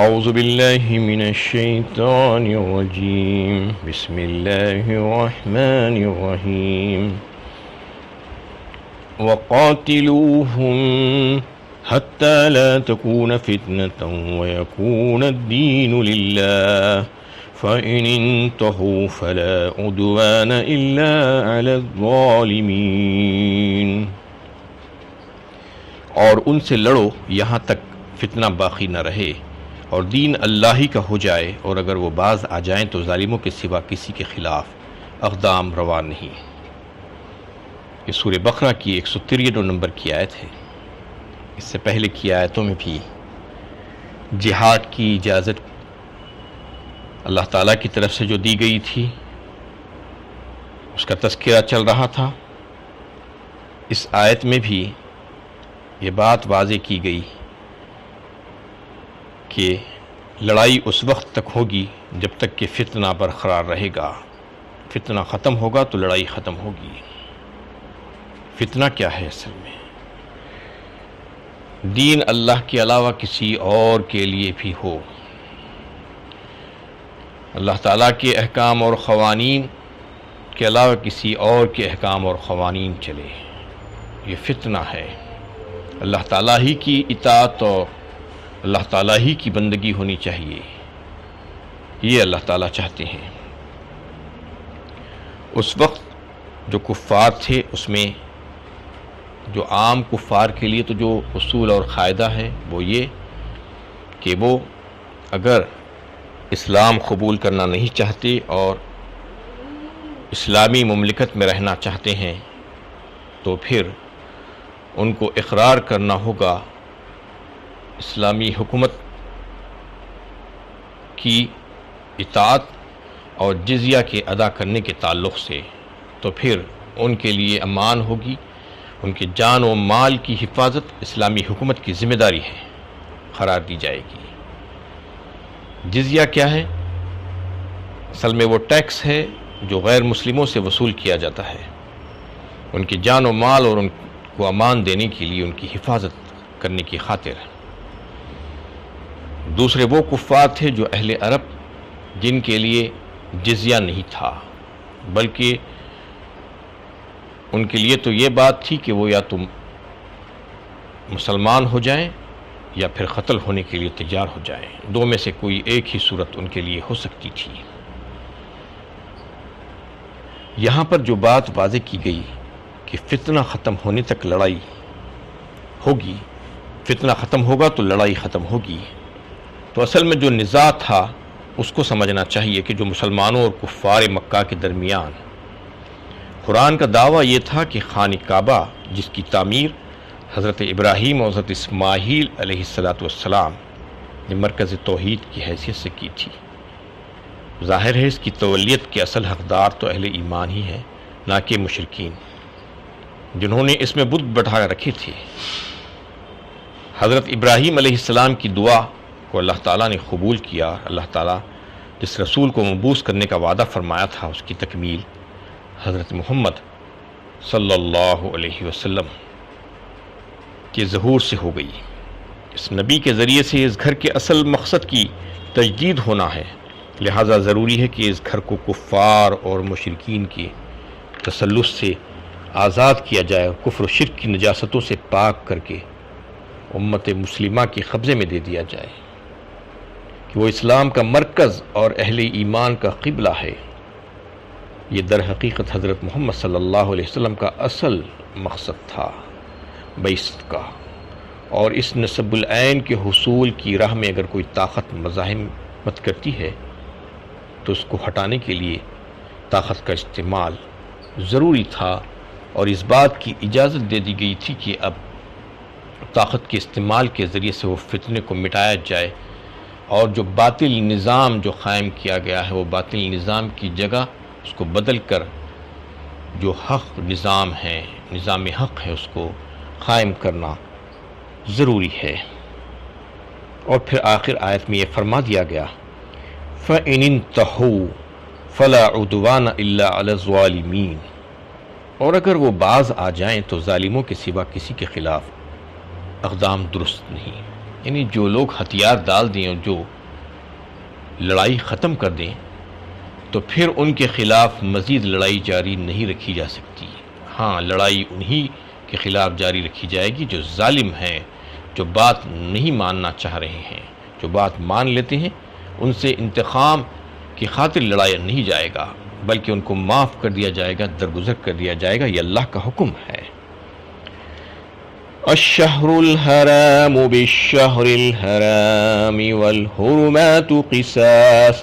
اعوذ باللہ من الشیطان الرجیم بسم اللہ الرحمن الرحیم وقاتلوہم حتی لا تکون فتنة ویکون الدین للہ فإن انتہوا فلا عدوان الا علی الظالمین، اور ان سے لڑو یہاں تک فتنہ باقی نہ رہے اور دین اللہ ہی کا ہو جائے، اور اگر وہ باز آ جائیں تو ظالموں کے سوا کسی کے خلاف اقدام روا نہیں۔ یہ سورہ بقرہ کی 163 نمبر کی آیت ہے۔ اس سے پہلے کی آیتوں میں بھی جہاد کی اجازت اللہ تعالیٰ کی طرف سے جو دی گئی تھی اس کا تذکرہ چل رہا تھا۔ اس آیت میں بھی یہ بات واضح کی گئی کہ لڑائی اس وقت تک ہوگی جب تک کہ فتنہ برقرار رہے گا۔ فتنہ ختم ہوگا تو لڑائی ختم ہوگی۔ فتنہ کیا ہے اصل میں؟ دین اللہ کے علاوہ کسی اور کے لیے بھی ہو، اللہ تعالیٰ کے احکام اور قوانین کے علاوہ کسی اور کے احکام اور قوانین چلے، یہ فتنہ ہے۔ اللہ تعالیٰ ہی کی اطاعت اور اللہ تعالیٰ ہی کی بندگی ہونی چاہیے، یہ اللہ تعالیٰ چاہتے ہیں۔ اس وقت جو کفار تھے اس میں جو عام کفار کے لیے تو جو اصول اور قاعدہ ہے وہ یہ کہ وہ اگر اسلام قبول کرنا نہیں چاہتے اور اسلامی مملکت میں رہنا چاہتے ہیں تو پھر ان کو اقرار کرنا ہوگا اسلامی حکومت کی اطاعت اور جزیہ کے ادا کرنے کے تعلق سے، تو پھر ان کے لیے امان ہوگی، ان کی جان و مال کی حفاظت اسلامی حکومت کی ذمہ داری ہے، قرار دی جائے گی۔ جزیہ کیا ہے؟ اصل میں وہ ٹیکس ہے جو غیر مسلموں سے وصول کیا جاتا ہے، ان کی جان و مال اور ان کو امان دینے کے لیے، ان کی حفاظت کرنے کی خاطر۔ دوسرے وہ کفار تھے جو اہل عرب، جن کے لیے جزیہ نہیں تھا، بلکہ ان کے لیے تو یہ بات تھی کہ وہ یا تو مسلمان ہو جائیں یا پھر قتل ہونے کے لیے تیار ہو جائیں، دو میں سے کوئی ایک ہی صورت ان کے لیے ہو سکتی تھی۔ یہاں پر جو بات واضح کی گئی کہ فتنہ ختم ہونے تک لڑائی ہوگی، فتنہ ختم ہوگا تو لڑائی ختم ہوگی، تو اصل میں جو نزاع تھا اس کو سمجھنا چاہیے کہ جو مسلمانوں اور کفار مکہ کے درمیان، قرآن کا دعویٰ یہ تھا کہ خانہ کعبہ جس کی تعمیر حضرت ابراہیم اور حضرت اسماعیل علیہ السلام نے مرکز توحید کی حیثیت سے کی تھی۔ ظاہر ہے اس کی تولیت کے اصل حقدار تو اہل ایمان ہی ہیں، نہ کہ مشرکین جنہوں نے اس میں بت بٹھا رکھے تھے۔ حضرت ابراہیم علیہ السلام کی دعا کو اللہ تعالیٰ نے قبول کیا۔ اللہ تعالیٰ جس رسول کو مبعوث کرنے کا وعدہ فرمایا تھا اس کی تکمیل حضرت محمد صلی اللہ علیہ وسلم کے ظہور سے ہو گئی۔ اس نبی کے ذریعے سے اس گھر کے اصل مقصد کی تجدید ہونا ہے، لہٰذا ضروری ہے کہ اس گھر کو کفار اور مشرکین کے تسلط سے آزاد کیا جائے اور کفر و شرک کی نجاستوں سے پاک کر کے امت مسلمہ کے قبضے میں دے دیا جائے کہ وہ اسلام کا مرکز اور اہل ایمان کا قبلہ ہے۔ یہ در حقیقت حضرت محمد صلی اللہ علیہ وسلم کا اصل مقصد تھا بعثت کا، اور اس نصب العین کے حصول کی راہ میں اگر کوئی طاقت مزاحمت کرتی ہے تو اس کو ہٹانے کے لیے طاقت کا استعمال ضروری تھا، اور اس بات کی اجازت دے دی گئی تھی کہ اب طاقت کے استعمال کے ذریعے سے وہ فتنے کو مٹایا جائے، اور جو باطل نظام جو قائم کیا گیا ہے وہ باطل نظام کی جگہ اس کو بدل کر جو حق نظام ہے، نظام حق ہے، اس کو قائم کرنا ضروری ہے۔ اور پھر آخر آیت میں یہ فرما دیا گیا فَإِنِ انْتَهُوا فَلَا عُدْوَانَ إِلَّا عَلَى الظَّالِمِينَ، اور اگر وہ باز آ جائیں تو ظالموں کے سوا کسی کے خلاف اقدام درست نہیں۔ یعنی جو لوگ ہتھیار ڈال دیں اور جو لڑائی ختم کر دیں تو پھر ان کے خلاف مزید لڑائی جاری نہیں رکھی جا سکتی۔ ہاں، لڑائی انہی کے خلاف جاری رکھی جائے گی جو ظالم ہیں، جو بات نہیں ماننا چاہ رہے ہیں۔ جو بات مان لیتے ہیں ان سے انتقام کی خاطر لڑایا نہیں جائے گا، بلکہ ان کو معاف کر دیا جائے گا، درگزر کر دیا جائے گا۔ یہ اللہ کا حکم ہے۔ الشہر الحرام بالشہر الحرام والحرمات قصاص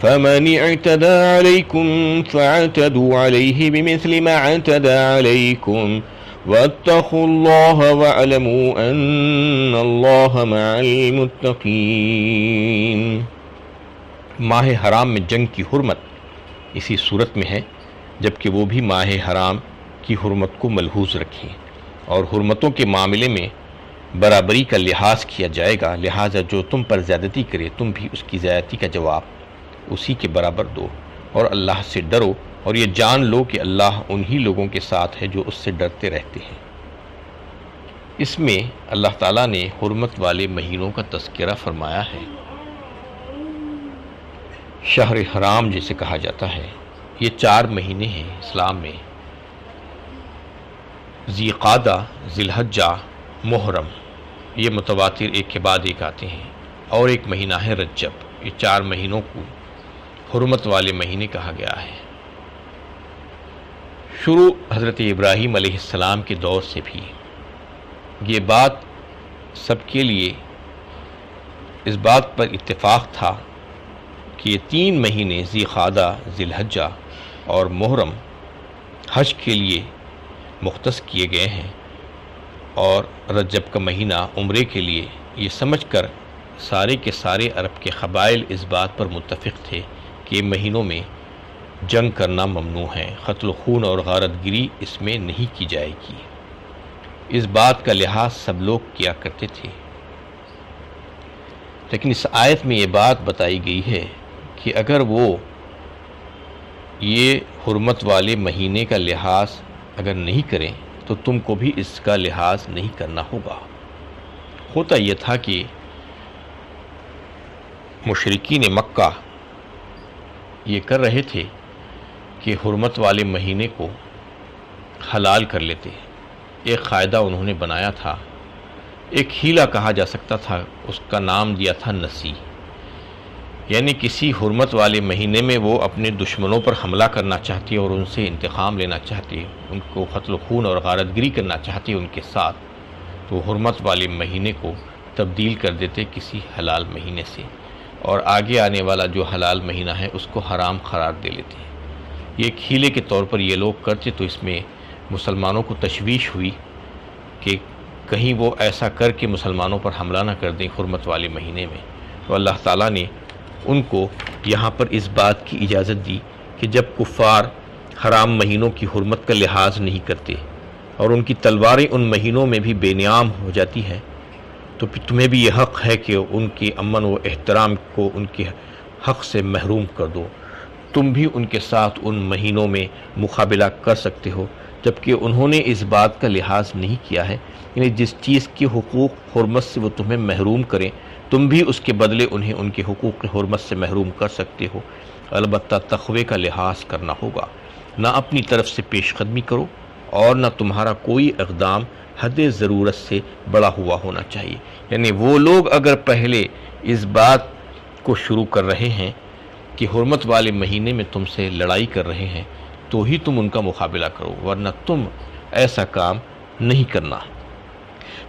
فمن اعتدى عليكم فاعتدوا عليه بمثل ما اعتدى عليكم واتقوا الله واعلموا ان الله مع المتقين۔ ماہ حرام میں جنگ کی حرمت اسی صورت میں ہے جبکہ وہ بھی ماہ حرام کی حرمت کو ملحوظ رکھیں، اور حرمتوں کے معاملے میں برابری کا لحاظ کیا جائے گا، لہٰذا جو تم پر زیادتی کرے تم بھی اس کی زیادتی کا جواب اسی کے برابر دو، اور اللہ سے ڈرو، اور یہ جان لو کہ اللہ انہی لوگوں کے ساتھ ہے جو اس سے ڈرتے رہتے ہیں۔ اس میں اللہ تعالیٰ نے حرمت والے مہینوں کا تذکرہ فرمایا ہے۔ شہر حرام جسے کہا جاتا ہے، یہ 4 مہینے ہیں اسلام میں: ذی قعدہ، ذی الحجہ، محرم، یہ متواتر ایک کے بعد ایک آتے ہیں، اور ایک مہینہ ہے رجب۔ یہ 4 مہینوں کو حرمت والے مہینے کہا گیا ہے۔ شروع حضرت ابراہیم علیہ السلام کے دور سے بھی یہ بات سب کے لیے اس بات پر اتفاق تھا کہ یہ 3 مہینے ذی قعدہ، ذی الحجہ اور محرم حج کے لیے مختص کیے گئے ہیں، اور رجب کا مہینہ عمرے کے لیے۔ یہ سمجھ کر سارے کے سارے عرب کے قبائل اس بات پر متفق تھے کہ مہینوں میں جنگ کرنا ممنوع ہے، قتل و خون اور غارت گری اس میں نہیں کی جائے گی۔ اس بات کا لحاظ سب لوگ کیا کرتے تھے، لیکن اس آیت میں یہ بات بتائی گئی ہے کہ اگر وہ یہ حرمت والے مہینے کا لحاظ اگر نہیں کریں تو تم کو بھی اس کا لحاظ نہیں کرنا ہوگا۔ ہوتا یہ تھا کہ مشرکین مکہ یہ کر رہے تھے کہ حرمت والے مہینے کو حلال کر لیتے۔ ایک قاعدہ انہوں نے بنایا تھا، ایک ہیلا کہا جا سکتا تھا، اس کا نام دیا تھا نسی۔ یعنی کسی حرمت والے مہینے میں وہ اپنے دشمنوں پر حملہ کرنا چاہتی اور ان سے انتقام لینا چاہتی، ان کو قتل و خون اور غارت گری کرنا چاہتی ان کے ساتھ، تو حرمت والے مہینے کو تبدیل کر دیتے کسی حلال مہینے سے، اور آگے آنے والا جو حلال مہینہ ہے اس کو حرام قرار دے لیتے ہیں۔ یہ ایک ہیلے کے طور پر یہ لوگ کرتے، تو اس میں مسلمانوں کو تشویش ہوئی کہ کہیں وہ ایسا کر کے مسلمانوں پر حملہ نہ کر دیں حرمت والے مہینے میں۔ تو اللہ تعالیٰ نے ان کو یہاں پر اس بات کی اجازت دی کہ جب کفار حرام مہینوں کی حرمت کا لحاظ نہیں کرتے اور ان کی تلواریں ان مہینوں میں بھی بے نیام ہو جاتی ہیں، تو پھر تمہیں بھی یہ حق ہے کہ ان کے امن و احترام کو ان کے حق سے محروم کر دو۔ تم بھی ان کے ساتھ ان مہینوں میں مقابلہ کر سکتے ہو، جبکہ انہوں نے اس بات کا لحاظ نہیں کیا ہے، یعنی جس چیز کے حقوق حرمت سے وہ تمہیں محروم کریں تم بھی اس کے بدلے انہیں ان کے حقوق حرمت سے محروم کر سکتے ہو۔ البتہ تقوی کا لحاظ کرنا ہوگا، نہ اپنی طرف سے پیش قدمی کرو اور نہ تمہارا کوئی اقدام حد ضرورت سے بڑا ہوا ہونا چاہیے۔ یعنی وہ لوگ اگر پہلے اس بات کو شروع کر رہے ہیں کہ حرمت والے مہینے میں تم سے لڑائی کر رہے ہیں تو ہی تم ان کا مقابلہ کرو، ورنہ تم ایسا کام نہیں کرنا۔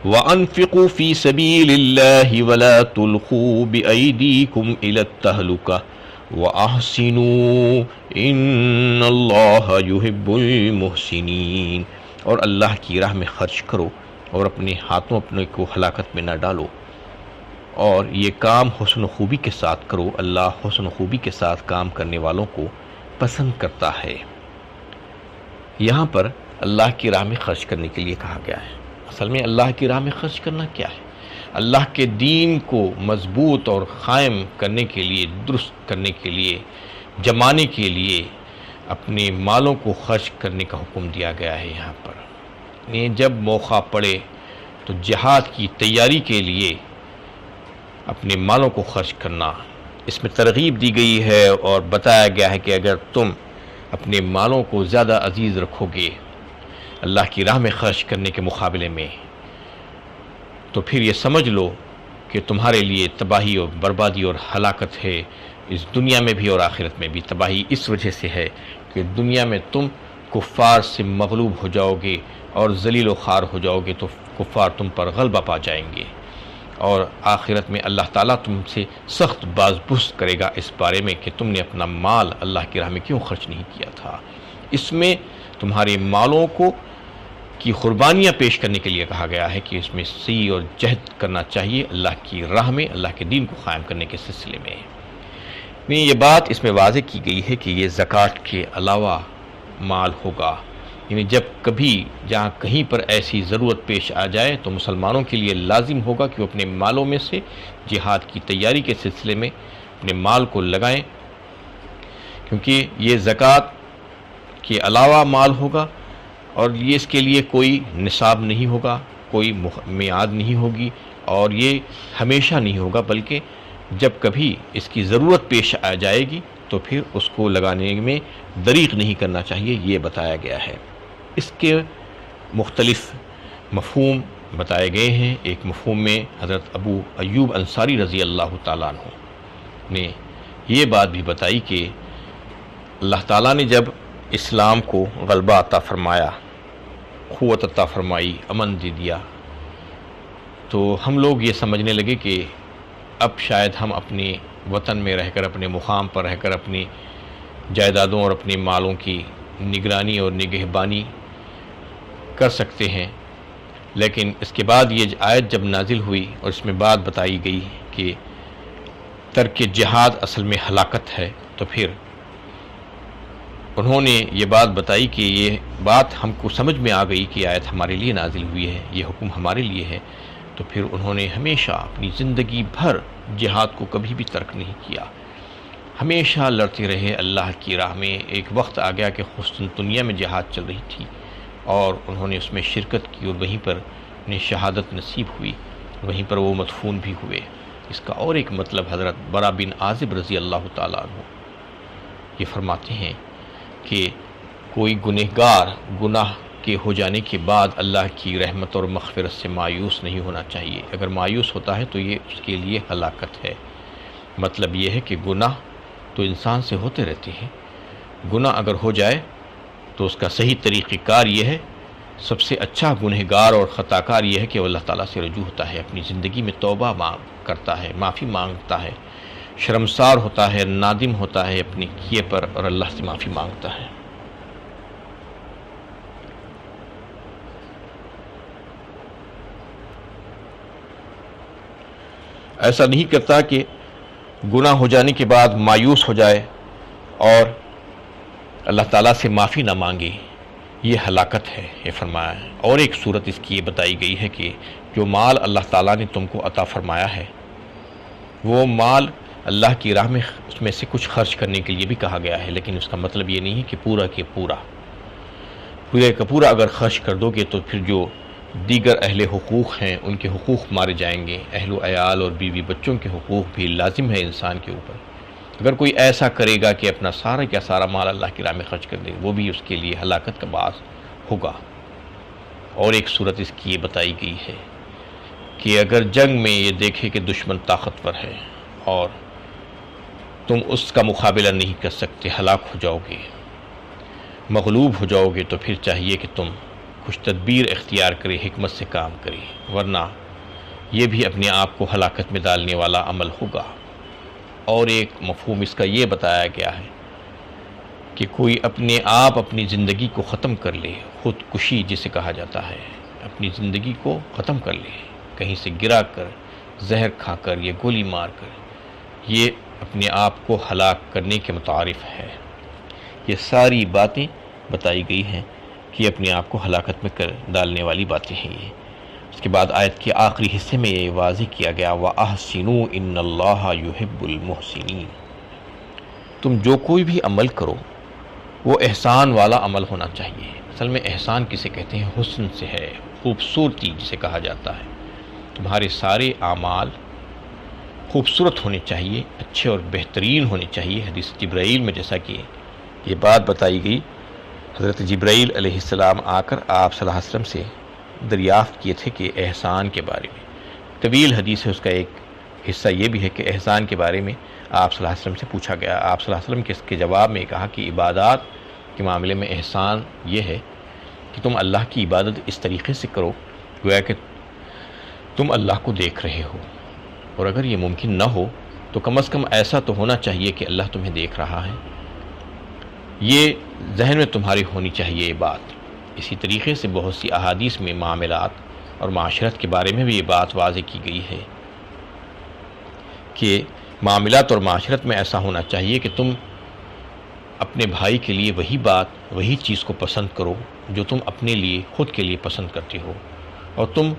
وَأَنفِقُوا فِي سَبِيلِ اللَّهِ وَلَا تُلْقُوا بِأَيْدِيكُمْ إِلَى التَّهْلُكَةِ وَأَحْسِنُوا إِنَّ اللَّهَ يُحِبُّ الْمُحْسِنِينَ۔ اور اللہ کی راہ میں خرچ کرو اور اپنے ہاتھوں اپنے کو ہلاکت میں نہ ڈالو، اور یہ کام حسن و خوبی کے ساتھ کرو، اللہ حسن و خوبی کے ساتھ کام کرنے والوں کو پسند کرتا ہے۔ یہاں پر اللہ کی راہ میں خرچ کرنے کے لیے کہا گیا ہے۔ اصل میں اللہ کی راہ میں خرچ کرنا کیا ہے؟ اللہ کے دین کو مضبوط اور قائم کرنے کے لیے، درست کرنے کے لیے، جمانے کے لیے اپنے مالوں کو خرچ کرنے کا حکم دیا گیا ہے۔ یہاں پر جب موقع پڑے تو جہاد کی تیاری کے لیے اپنے مالوں کو خرچ کرنا، اس میں ترغیب دی گئی ہے اور بتایا گیا ہے کہ اگر تم اپنے مالوں کو زیادہ عزیز رکھو گے اللہ کی راہ میں خرچ کرنے کے مقابلے میں، تو پھر یہ سمجھ لو کہ تمہارے لیے تباہی اور بربادی اور ہلاکت ہے، اس دنیا میں بھی اور آخرت میں بھی۔ تباہی اس وجہ سے ہے کہ دنیا میں تم کفار سے مغلوب ہو جاؤ گے اور ذلیل و خوار ہو جاؤ گے، تو کفار تم پر غلبہ پا جائیں گے، اور آخرت میں اللہ تعالیٰ تم سے سخت بازپرس کرے گا اس بارے میں کہ تم نے اپنا مال اللہ کی راہ میں کیوں خرچ نہیں کیا تھا۔ اس میں تمہارے مالوں کو کی قربانیاں پیش کرنے کے لیے کہا گیا ہے کہ اس میں سعی اور جہد کرنا چاہیے اللہ کی راہ میں، اللہ کے دین کو قائم کرنے کے سلسلے میں۔ یہ بات اس میں واضح کی گئی ہے کہ یہ زکوٰۃ کے علاوہ مال ہوگا، یعنی جب کبھی جہاں کہیں پر ایسی ضرورت پیش آ جائے تو مسلمانوں کے لیے لازم ہوگا کہ وہ اپنے مالوں میں سے جہاد کی تیاری کے سلسلے میں اپنے مال کو لگائیں، کیونکہ یہ زکوٰۃ کے علاوہ مال ہوگا اور یہ اس کے لیے کوئی نصاب نہیں ہوگا، کوئی میعاد نہیں ہوگی، اور یہ ہمیشہ نہیں ہوگا، بلکہ جب کبھی اس کی ضرورت پیش آ جائے گی تو پھر اس کو لگانے میں دریغ نہیں کرنا چاہیے، یہ بتایا گیا ہے۔ اس کے مختلف مفہوم بتائے گئے ہیں۔ ایک مفہوم میں حضرت ابو ایوب انصاری رضی اللہ تعالیٰ عنہ نے یہ بات بھی بتائی کہ اللہ تعالیٰ نے جب اسلام کو غلبہ عطا فرمایا، قوت عطا فرمائی، امن دے دیا، تو ہم لوگ یہ سمجھنے لگے کہ اب شاید ہم اپنے وطن میں رہ کر، اپنے مقام پر رہ کر اپنی جائیدادوں اور اپنے مالوں کی نگرانی اور نگہبانی کر سکتے ہیں۔ لیکن اس کے بعد یہ آیت جب نازل ہوئی اور اس میں بات بتائی گئی کہ ترک جہاد اصل میں ہلاکت ہے، تو پھر انہوں نے یہ بات بتائی کہ یہ بات ہم کو سمجھ میں آ گئی کہ آیت ہمارے لیے نازل ہوئی ہے، یہ حکم ہمارے لیے ہے، تو پھر انہوں نے ہمیشہ اپنی زندگی بھر جہاد کو کبھی بھی ترک نہیں کیا، ہمیشہ لڑتے رہے اللہ کی راہ میں۔ ایک وقت آ گیا کہ قسطنطنیہ میں جہاد چل رہی تھی اور انہوں نے اس میں شرکت کی اور وہیں پر انہیں شہادت نصیب ہوئی، وہیں پر وہ مدفون بھی ہوئے۔ اس کا اور ایک مطلب حضرت برا بن عازب رضی اللہ تعالیٰ عنہ یہ فرماتے ہیں کہ کوئی گنہگار گناہ کے ہو جانے کے بعد اللہ کی رحمت اور مغفرت سے مایوس نہیں ہونا چاہیے۔ اگر مایوس ہوتا ہے تو یہ اس کے لیے ہلاکت ہے۔ مطلب یہ ہے کہ گناہ تو انسان سے ہوتے رہتے ہیں، گناہ اگر ہو جائے تو اس کا صحیح طریقہ کار یہ ہے، سب سے اچھا گنہگار اور خطا کار یہ ہے کہ وہ اللہ تعالیٰ سے رجوع ہوتا ہے، اپنی زندگی میں توبہ کرتا ہے، معافی مانگتا ہے، شرمسار ہوتا ہے، نادم ہوتا ہے اپنے کیے پر اور اللہ سے معافی مانگتا ہے۔ ایسا نہیں کرتا کہ گناہ ہو جانے کے بعد مایوس ہو جائے اور اللہ تعالیٰ سے معافی نہ مانگے، یہ ہلاکت ہے، یہ فرمایا ہے۔ اور ایک صورت اس کی یہ بتائی گئی ہے کہ جو مال اللہ تعالیٰ نے تم کو عطا فرمایا ہے، وہ مال اللہ کی راہ میں اس میں سے کچھ خرچ کرنے کے لیے بھی کہا گیا ہے، لیکن اس کا مطلب یہ نہیں ہے کہ پورا کا پورا اگر خرچ کر دو گے تو پھر جو دیگر اہل حقوق ہیں ان کے حقوق مارے جائیں گے، اہل و عیال اور بیوی بچوں کے حقوق بھی لازم ہے انسان کے اوپر۔ اگر کوئی ایسا کرے گا کہ اپنا سارا کا سارا مال اللہ کی راہ میں خرچ کر دے، وہ بھی اس کے لیے ہلاکت کا باعث ہوگا۔ اور ایک صورت اس کی یہ بتائی گئی ہے کہ اگر جنگ میں یہ دیکھے کہ دشمن طاقتور ہے اور تم اس کا مقابلہ نہیں کر سکتے، ہلاک ہو جاؤ گے، مغلوب ہو جاؤ گے، تو پھر چاہیے کہ تم کچھ تدبیر اختیار کرے، حکمت سے کام کرے، ورنہ یہ بھی اپنے آپ کو ہلاکت میں ڈالنے والا عمل ہوگا۔ اور ایک مفہوم اس کا یہ بتایا گیا ہے کہ کوئی اپنے آپ اپنی زندگی کو ختم کر لے، خودکشی جسے کہا جاتا ہے، اپنی زندگی کو ختم کر لے، کہیں سے گرا کر، زہر کھا کر یا گولی مار کر، یہ اپنے آپ کو ہلاک کرنے کے متعارف ہے۔ یہ ساری باتیں بتائی گئی ہیں کہ اپنے آپ کو ہلاکت میں کر ڈالنے والی باتیں ہیں یہ۔ اس کے بعد آیت کے آخری حصے میں یہ واضح کیا گیا وَأَحْسِنُوا إِنَّ اللَّهَ يُحِبُّ الْمُحْسِنِينَ، تم جو کوئی بھی عمل کرو وہ احسان والا عمل ہونا چاہیے۔ اصل میں احسان کسے کہتے ہیں؟ حسن سے ہے، خوبصورتی جسے کہا جاتا ہے۔ تمہارے سارے اعمال خوبصورت ہونے چاہیے، اچھے اور بہترین ہونے چاہیے۔ حدیث جبرائیل میں جیسا کہ یہ بات بتائی گئی، حضرت جبرائیل علیہ السلام آ کر آپ صلی اللہ علیہ وسلم سے دریافت کیے تھے کہ احسان کے بارے میں، طویل حدیث ہے، اس کا ایک حصہ یہ بھی ہے کہ احسان کے بارے میں آپ صلی اللہ علیہ وسلم سے پوچھا گیا۔ آپ صلی اللہ علیہ وسلم کے اس کے جواب میں کہا کہ عبادات کے معاملے میں احسان یہ ہے کہ تم اللہ کی عبادت اس طریقے سے کرو گویا کہ تم اللہ کو دیکھ رہے ہو، اور اگر یہ ممکن نہ ہو تو کم از کم ایسا تو ہونا چاہیے کہ اللہ تمہیں دیکھ رہا ہے، یہ ذہن میں تمہاری ہونی چاہیے یہ بات۔ اسی طریقے سے بہت سی احادیث میں معاملات اور معاشرت کے بارے میں بھی یہ بات واضح کی گئی ہے کہ معاملات اور معاشرت میں ایسا ہونا چاہیے کہ تم اپنے بھائی کے لیے وہی چیز کو پسند کرو جو تم اپنے لیے خود کے لیے پسند کرتے ہو، اور تم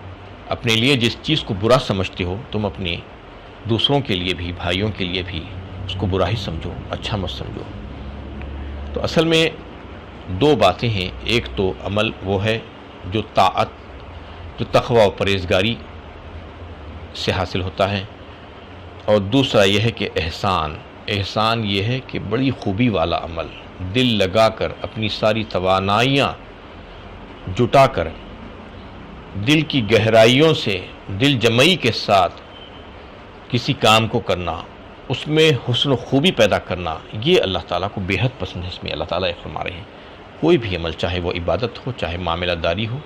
اپنے لیے جس چیز کو برا سمجھتے ہو تم اپنے دوسروں کے لیے بھی، بھائیوں کے لیے بھی اس کو برا ہی سمجھو، اچھا مت سمجھو۔ تو اصل میں دو باتیں ہیں، ایک تو عمل وہ ہے جو طاعت، جو تقوی و پرہیزگاری سے حاصل ہوتا ہے، اور دوسرا یہ ہے کہ احسان یہ ہے کہ بڑی خوبی والا عمل، دل لگا کر اپنی ساری توانائیاں جٹا کر دل کی گہرائیوں سے دل جمعی کے ساتھ کسی کام کو کرنا، اس میں حسن و خوبی پیدا کرنا، یہ اللہ تعالیٰ کو بے حد پسند ہے۔ اس میں اللہ تعالیٰ یہ فرما رہے ہیں کوئی بھی عمل، چاہے وہ عبادت ہو، چاہے معاملہ داری ہو،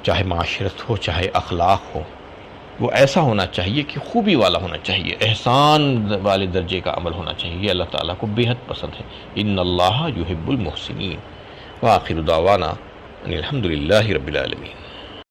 چاہے معاشرت ہو، چاہے اخلاق ہو، وہ ایسا ہونا چاہیے کہ خوبی والا ہونا چاہیے، احسان والے درجے کا عمل ہونا چاہیے، یہ اللہ تعالیٰ کو بے حد پسند ہے۔ ان اللہ یحب المحسنین۔ وآخر دعوانا ان الحمد للہ رب العالمین۔